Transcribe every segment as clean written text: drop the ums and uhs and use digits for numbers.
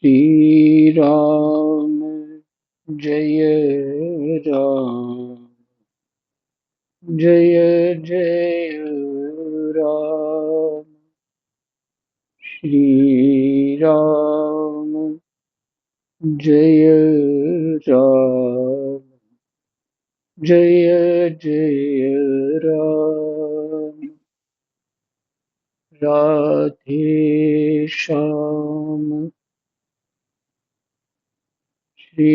श्री राम जय राम जय जय राम। श्री राम जय राम जय जय राम। राधे श्याम श्री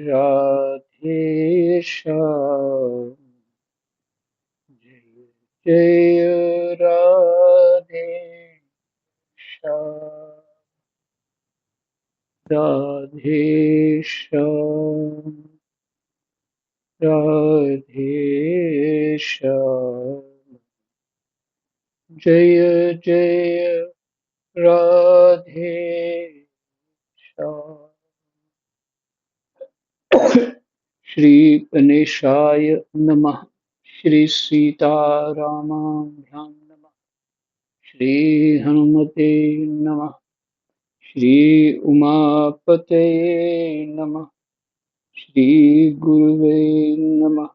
राधे श्याम जय जय राधे श्याम। राधे श्याम राधे श्याम जय जय राधे श्याम। श्री गणेशाय नमः। श्री सीतारामाभ्यां नमः। श्री हनुमते नमः। श्री उमापतये नमः। श्री गुरुवे नमः।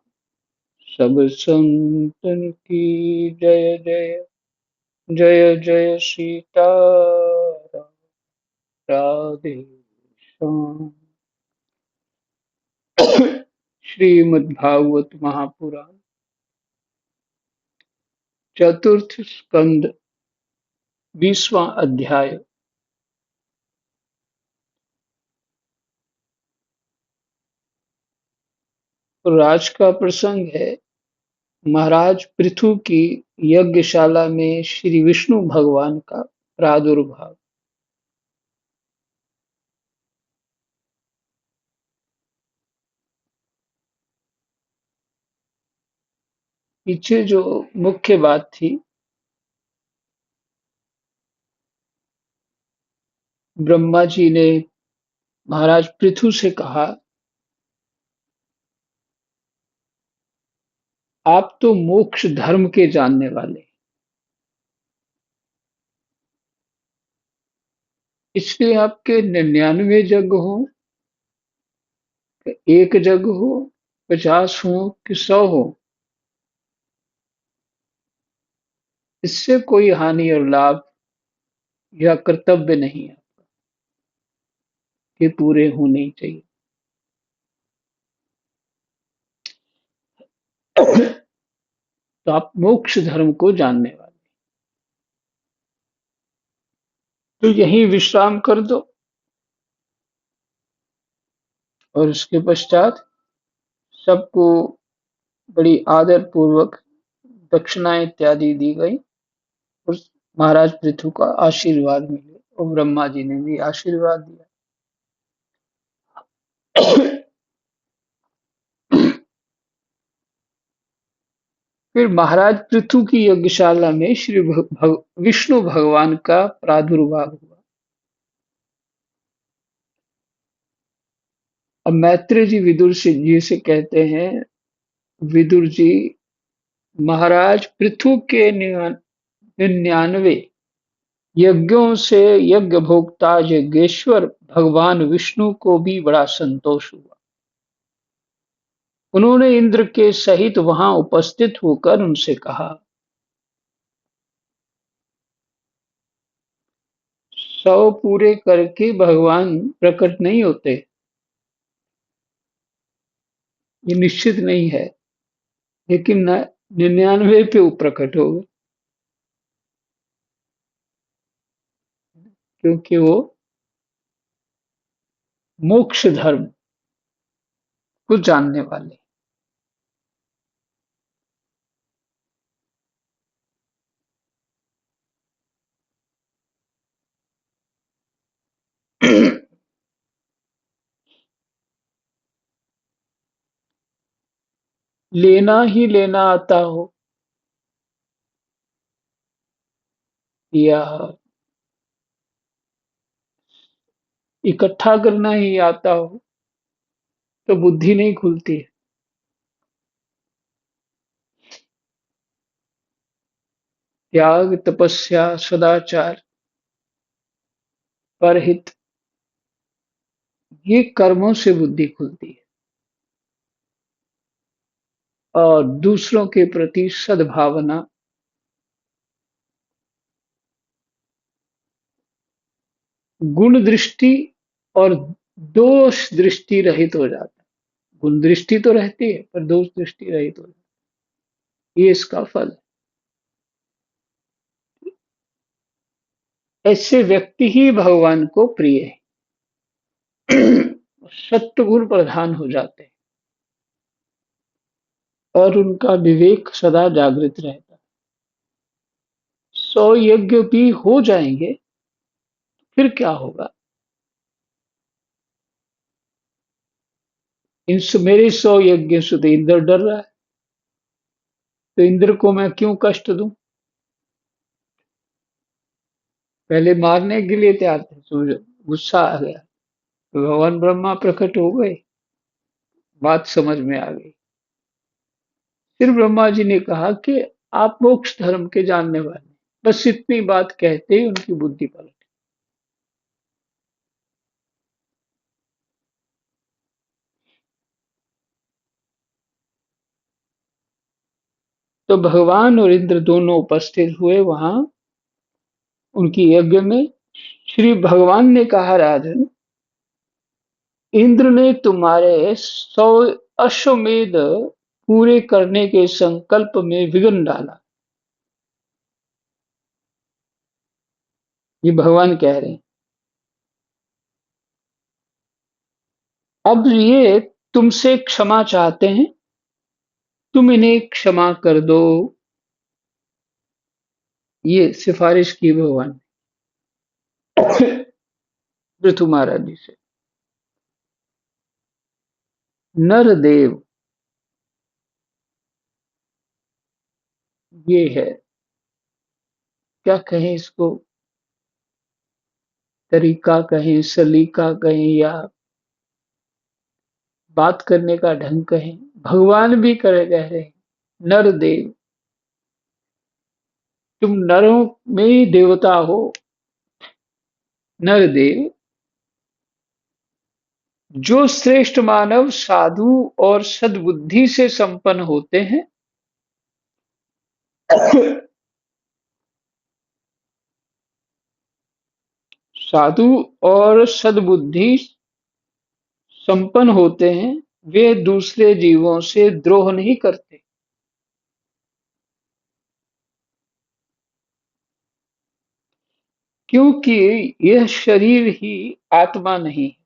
सब संतन की जय जय। जय जय सीताराम। राधे श्याम। श्रीमद्भागवत महापुराण चतुर्थ स्कंद 20वां अध्याय। राज का प्रसंग है। महाराज पृथु की यज्ञशाला में श्री विष्णु भगवान का प्रादुर्भाव। पीछे जो मुख्य बात थी, ब्रह्मा जी ने महाराज पृथु से कहा, आप तो मोक्ष धर्म के जानने वाले, इसलिए आपके 99 यज्ञ हो, एक यज्ञ हो, 50 हो कि 100 हो, इससे कोई हानि और लाभ या कर्तव्य नहीं है कि पूरे होने ही चाहिए। तो आप मोक्ष धर्म को जानने वाले, तो यहीं विश्राम कर दो। और उसके पश्चात सबको बड़ी आदर पूर्वक दक्षिणा इत्यादि दी गई और महाराज पृथु का आशीर्वाद मिले और ब्रह्मा जी ने भी आशीर्वाद दिया। फिर महाराज पृथु की यज्ञशाला में श्री विष्णु भगवान का प्रादुर्भाव हुआ। अब मैत्रेय जी विदुर जी से कहते हैं, विदुर जी, महाराज पृथु के 99 यज्ञों से यज्ञ भोक्ता यज्ञेश्वर भगवान विष्णु को भी बड़ा संतोष हुआ। उन्होंने इंद्र के सहित वहां उपस्थित होकर उनसे कहा, 100 पूरे करके भगवान प्रकट नहीं होते, ये निश्चित नहीं है, लेकिन 99 पे वो प्रकट हो गए, क्योंकि वो मोक्ष धर्म को जानने वाले। लेना ही लेना आता हो या इकट्ठा करना ही आता हो, तो बुद्धि नहीं खुलती है। त्याग, तपस्या, सदाचार, परहित, ये कर्मों से बुद्धि खुलती है और दूसरों के प्रति सद्भावना, गुण दृष्टि और दोष दृष्टि रहित हो जाता है। गुण दृष्टि तो रहती है पर दोष दृष्टि रहित हो जाती है। ये इसका फल है। ऐसे व्यक्ति ही भगवान को प्रिय है। सत्व गुण प्रधान हो जाते हैं और उनका विवेक सदा जागृत रहता है। 100 यज्ञ भी हो जाएंगे, फिर क्या होगा? मेरे 100 यज्ञ से तो इंद्र डर रहा है, तो इंद्र को मैं क्यों कष्ट दूं? पहले मारने के लिए तैयार थे, तो गुस्सा आ गया, तो भगवान ब्रह्मा प्रकट हो गए, बात समझ में आ गई। फिर ब्रह्मा जी ने कहा कि आप मोक्ष धर्म के जानने वाले, बस इतनी बात कहते ही उनकी बुद्धि पलट। तो भगवान और इंद्र दोनों उपस्थित हुए वहां उनकी यज्ञ में। श्री भगवान ने कहा, राजन, इंद्र ने तुम्हारे 100 अश्वमेध पूरे करने के संकल्प में विघ्न डाला। ये भगवान कह रहे हैं। अब ये तुमसे क्षमा चाहते हैं, तुम इन्हें क्षमा कर दो। ये सिफारिश की भगवान पृथु महाराज जी से। नरदेव, ये है, क्या कहें इसको, तरीका कहें, सलीका कहें, या बात करने का ढंग कहें, भगवान भी कह रहे हैं, नरदेव, तुम नरों में ही देवता हो। नरदेव, जो श्रेष्ठ मानव साधु और सद्बुद्धि से संपन्न होते हैं, साधु और सद्बुद्धि संपन्न होते हैं, वे दूसरे जीवों से द्रोह नहीं करते, क्योंकि यह शरीर ही आत्मा नहीं है।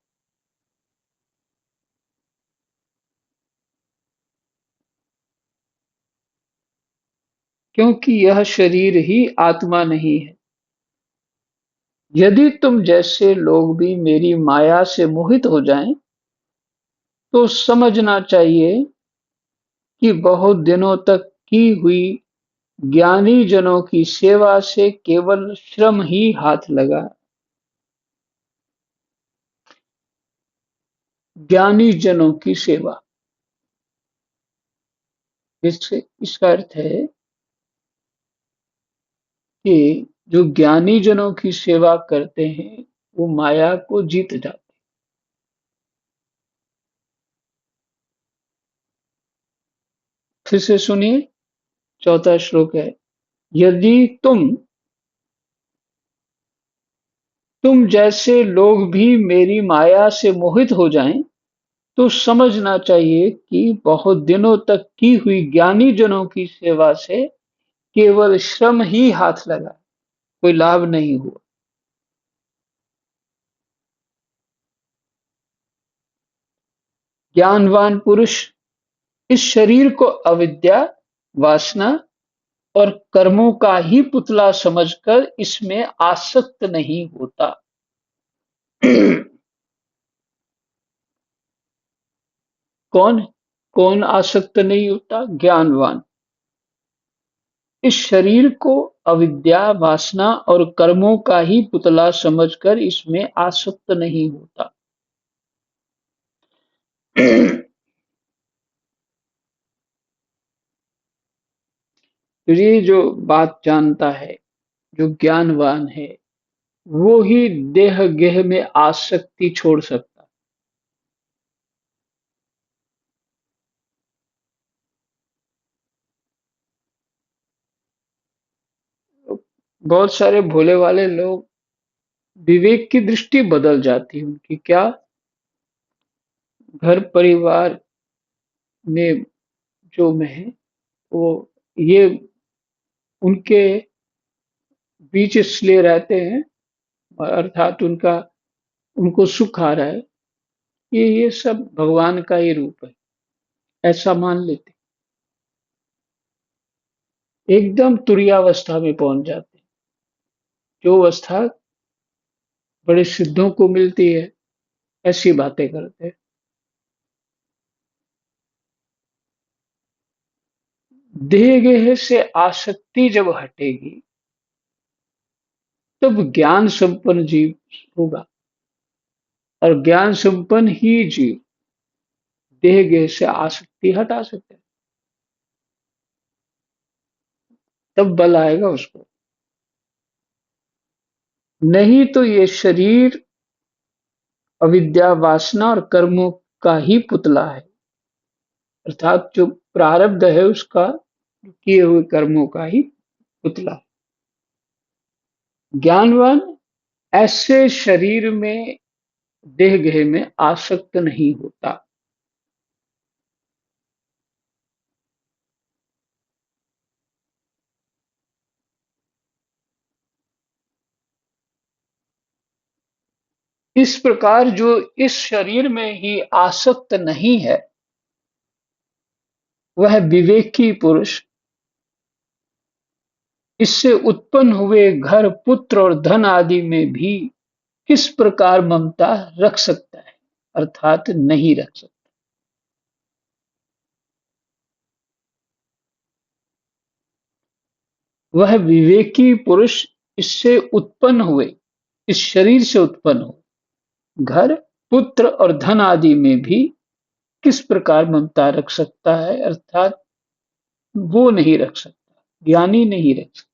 क्योंकि यह शरीर ही आत्मा नहीं है। यदि तुम जैसे लोग भी मेरी माया से मोहित हो जाएं, तो समझना चाहिए कि बहुत दिनों तक की हुई ज्ञानी जनों की सेवा से केवल श्रम ही हाथ लगा। ज्ञानी जनों की सेवा, इससे इसका अर्थ है कि जो ज्ञानी जनों की सेवा करते हैं, वो माया को जीत जाते हैं। फिर से सुनिए, चौथा श्लोक है, यदि तुम जैसे लोग भी मेरी माया से मोहित हो जाएं, तो समझना चाहिए कि बहुत दिनों तक की हुई ज्ञानी जनों की सेवा से केवल श्रम ही हाथ लगा, कोई लाभ नहीं हुआ। ज्ञानवान पुरुष इस शरीर को अविद्या, वासना और कर्मों का ही पुतला समझकर इसमें आसक्त नहीं होता। कौन कौन आसक्त नहीं होता? ज्ञानवान इस शरीर को अविद्या, वासना और कर्मों का ही पुतला समझकर इसमें आसक्त नहीं होता। तो ये जो बात जानता है, जो ज्ञानवान है, वो ही देह गेह में आसक्ति छोड़ सकता है। बहुत सारे भोले वाले लोग, विवेक की दृष्टि बदल जाती है उनकी। क्या? घर परिवार में जो में है, वो ये उनके बीच इसलिए रहते हैं, अर्थात उनका उनको सुख आ रहा है, ये सब भगवान का ही रूप है, ऐसा मान लेते। एकदम तुरीयावस्था में पहुंच जाते हैं, जो अवस्था बड़े सिद्धों को मिलती है, ऐसी बातें करते हैं। देह गेह से आसक्ति जब हटेगी, तब ज्ञान संपन्न जीव होगा, और ज्ञान संपन्न ही जीव देह गेह से आसक्ति हटा सकते हैं। तब बल आएगा उसको। नहीं तो ये शरीर अविद्या, वासना और कर्मों का ही पुतला है, अर्थात जो प्रारब्ध है उसका, किए हुए कर्मों का ही पुतला है। ज्ञानवान ऐसे शरीर में, देह गेह में आसक्त नहीं होता। इस प्रकार जो इस शरीर में ही आसक्त नहीं है, वह विवेकी पुरुष इससे उत्पन्न हुए घर, पुत्र और धन आदि में भी किस प्रकार ममता रख सकता है, अर्थात नहीं रख सकता। वह विवेकी पुरुष इससे उत्पन्न हुए, इस शरीर से उत्पन्न हुए घर, पुत्र और धन आदि में भी किस प्रकार ममता रख सकता है, अर्थात वो नहीं रख सकता, ज्ञानी नहीं रख सकता।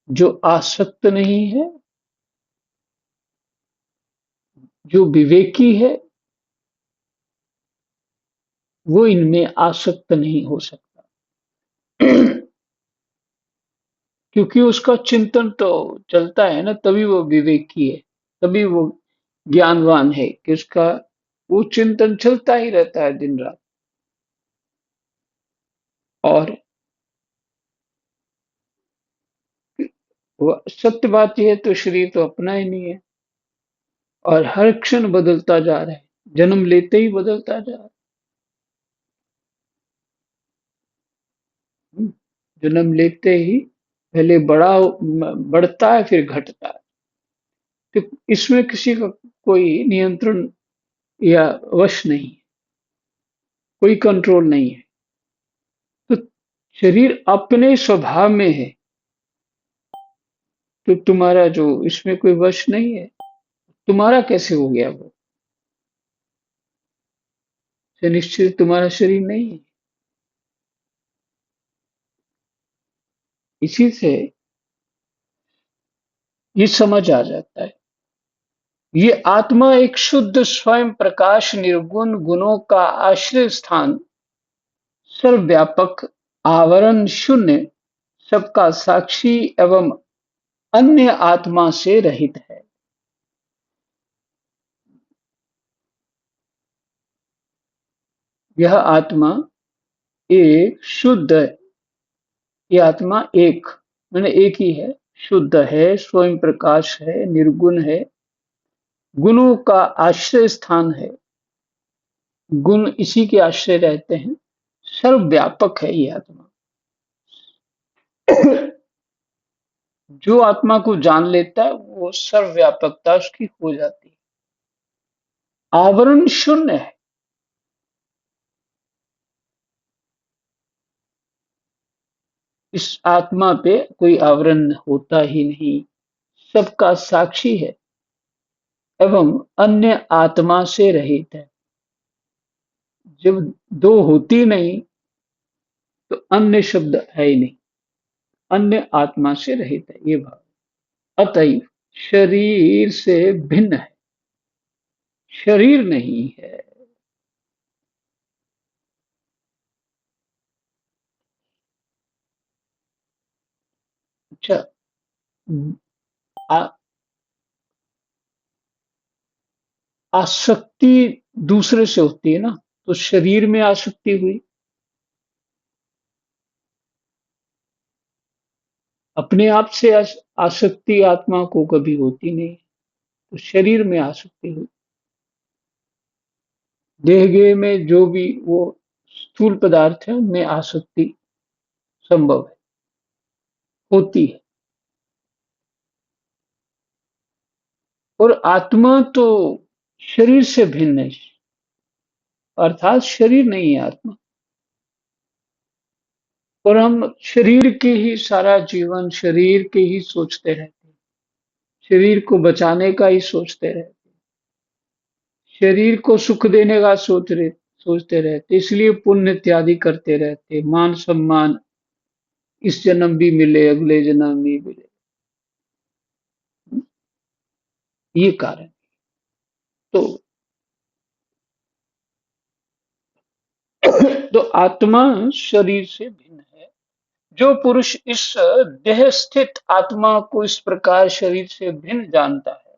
जो आसक्त नहीं है, जो विवेकी है, वो इनमें आसक्त नहीं हो सकता। क्योंकि उसका चिंतन तो चलता है ना, तभी वो विवेकी है, तभी वो ज्ञानवान है कि उसका वो चिंतन चलता ही रहता है दिन रात। और वो सत्य बात यह है, तो शरीर तो अपना ही नहीं है, और हर क्षण बदलता जा रहा है, जन्म लेते ही बदलता जा रहा है। जन्म लेते ही पहले बढ़ता है, फिर घटता है। तो इसमें किसी का कोई नियंत्रण या वश नहीं है, कोई कंट्रोल नहीं है। तो शरीर अपने स्वभाव में है, तो तुम्हारा जो इसमें कोई वश नहीं है, तुम्हारा कैसे हो गया वो? से निश्चित तुम्हारा शरीर नहीं है। इसी से ये समझ आ जाता है। ये आत्मा एक शुद्ध स्वयं प्रकाश, निर्गुण, गुणों का आश्रय स्थान, सर्वव्यापक, आवरण शून्य, सबका साक्षी एवं अन्य आत्मा से रहित है। यह आत्मा एक शुद्ध है। ये आत्मा एक, मैंने एक ही है, शुद्ध है, स्वयं प्रकाश है, निर्गुण है, गुणों का आश्रय स्थान है, गुण इसी के आश्रय रहते हैं, सर्वव्यापक है ये आत्मा। जो आत्मा को जान लेता है, वो सर्वव्यापकता उसकी हो जाती है। आवरण शून्य है। इस आत्मा पे कोई आवरण होता ही नहीं, सबका साक्षी है एवं अन्य आत्मा से रहित है। जब दो होती नहीं, तो अन्य शब्द है ही नहीं, अन्य आत्मा से रहित है ये भाव। अतएव शरीर से भिन्न है, शरीर नहीं है। अच्छा। आ, आसक्ति दूसरे से होती है ना, तो शरीर में आसक्ति हुई। अपने आप से आसक्ति आत्मा को कभी होती नहीं, तो शरीर में आसक्ति हुई। देह गेह में जो भी वो स्थूल पदार्थ है उनमें आसक्ति संभव है, होती है। और आत्मा तो शरीर से भिन्न है, अर्थात शरीर नहीं है आत्मा। और हम शरीर के ही सारा जीवन शरीर के ही सोचते रहते हैं, शरीर को बचाने का ही सोचते रहते हैं, शरीर को सुख देने का सोचते रहते, इसलिए पुण्य इत्यादि करते रहते, मान सम्मान इस जन्म भी मिले अगले जन्म भी मिले, ये कारण। तो तो आत्मा शरीर से भिन्न है। जो पुरुष इस देह स्थित आत्मा को इस प्रकार शरीर से भिन्न जानता है,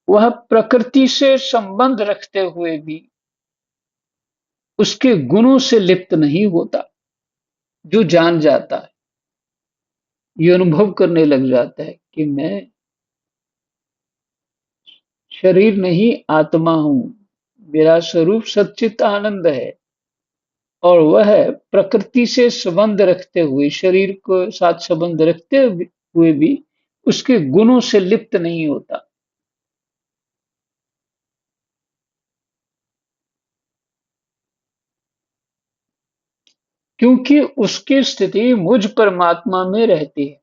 वह प्रकृति से संबंध रखते हुए भी उसके गुणों से लिप्त नहीं होता। जो जान जाता है, ये अनुभव करने लग जाता है कि मैं शरीर नहीं आत्मा हूं, मेरा स्वरूप सच्चित आनंद है, और वह प्रकृति से संबंध रखते हुए शरीर को साथ संबंध रखते हुए भी उसके गुणों से लिप्त नहीं होता। क्योंकि उसकी स्थिति मुझ परमात्मा में रहती है।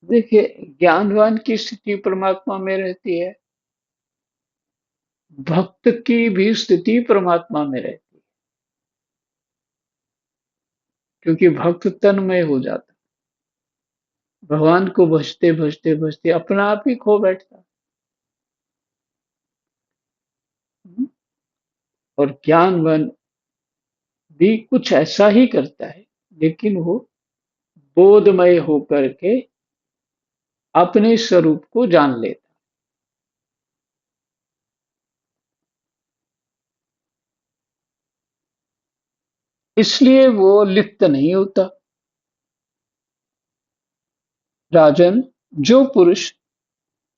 देखिए, ज्ञानवान की स्थिति परमात्मा में रहती है, भक्त की भी स्थिति परमात्मा में रहती है, क्योंकि भक्त तन्मय हो जाता है, भगवान को भजते भजते भजते अपना आप ही खो बैठता है। और ज्ञानवान भी कुछ ऐसा ही करता है, लेकिन वो बोधमय होकर के अपने स्वरूप को जान लेता है, इसलिए वो लिप्त नहीं होता। राजन, जो पुरुष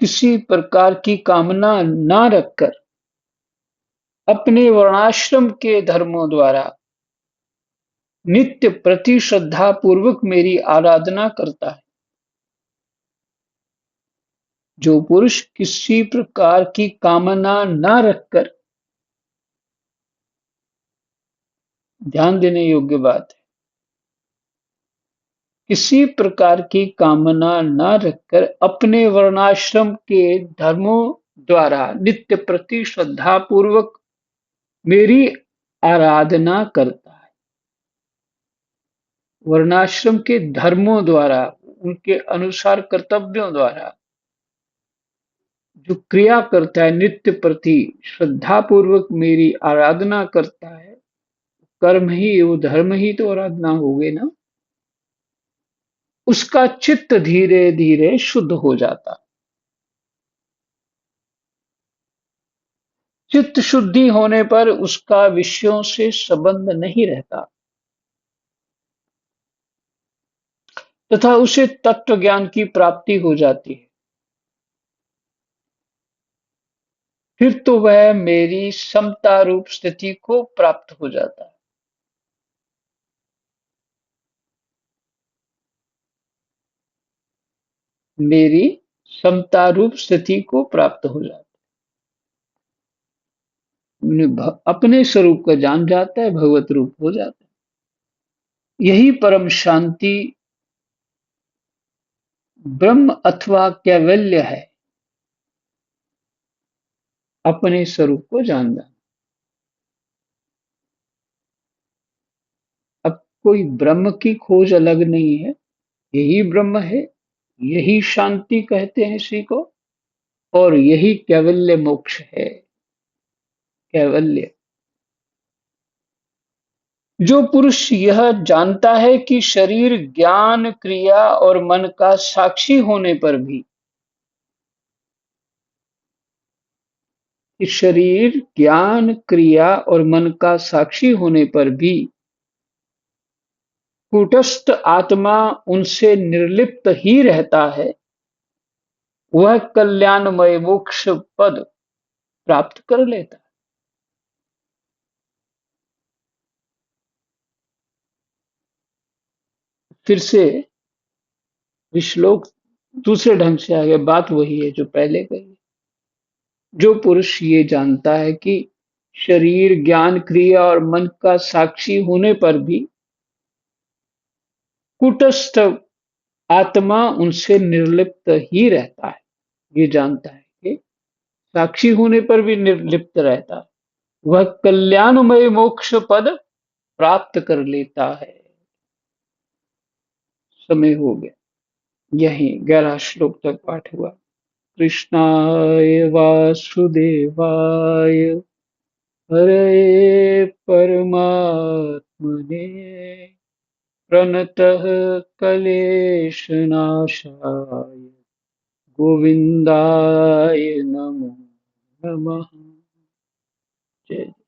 किसी प्रकार की कामना ना रखकर अपने वर्णाश्रम के धर्मों द्वारा नित्य प्रति श्रद्धा पूर्वक मेरी आराधना करता है, जो पुरुष किसी प्रकार की कामना ना रखकर, ध्यान देने योग्य बात है, किसी प्रकार की कामना न रखकर अपने वर्णाश्रम के धर्मों द्वारा नित्य प्रति श्रद्धा पूर्वक मेरी आराधना करता है। वर्णाश्रम के धर्मों द्वारा, उनके अनुसार कर्तव्यों द्वारा जो क्रिया करता है, नित्य प्रति श्रद्धा पूर्वक मेरी आराधना करता है, कर्म ही वो धर्म ही तो आराधना हो गई ना, उसका चित्त धीरे धीरे शुद्ध हो जाता। चित्त शुद्धि होने पर उसका विषयों से संबंध नहीं रहता, तथा उसे तत्व ज्ञान की प्राप्ति हो जाती है। फिर तो वह मेरी समता रूप स्थिति को प्राप्त हो जाता है। मेरी समता रूप स्थिति को प्राप्त हो जाता है, अपने स्वरूप को जान जाता है, भगवत रूप हो जाता है। यही परम शांति ब्रह्म अथवा कैवल्य है, अपने स्वरूप को जान जाना। अब कोई ब्रह्म की खोज अलग नहीं है, यही ब्रह्म है, यही शांति कहते हैं इसी को, और यही कैवल्य मोक्ष है। कैवल्य। जो पुरुष यह जानता है कि शरीर ज्ञान, क्रिया और मन का साक्षी होने पर भी, कि शरीर ज्ञान, क्रिया और मन का साक्षी होने पर भी कूटस्थ आत्मा उनसे निर्लिप्त ही रहता है, वह कल्याणमय मोक्ष पद प्राप्त कर लेता है। फिर से श्लोक दूसरे ढंग से आगे, बात वही है जो पहले कही। जो पुरुष ये जानता है कि शरीर ज्ञान, क्रिया और मन का साक्षी होने पर भी कूटस्थ आत्मा उनसे निर्लिप्त ही रहता है, ये जानता है कि साक्षी होने पर भी निर्लिप्त रहता है, वह कल्याणमय मोक्ष पद प्राप्त कर लेता है। समय हो गया। यही 11 श्लोक तक पाठ हुआ। कृष्णाय वासुदेवाय हरे परमात्मने प्रणतः क्लेशनाशाय गोविन्दाय नमो नमः। जय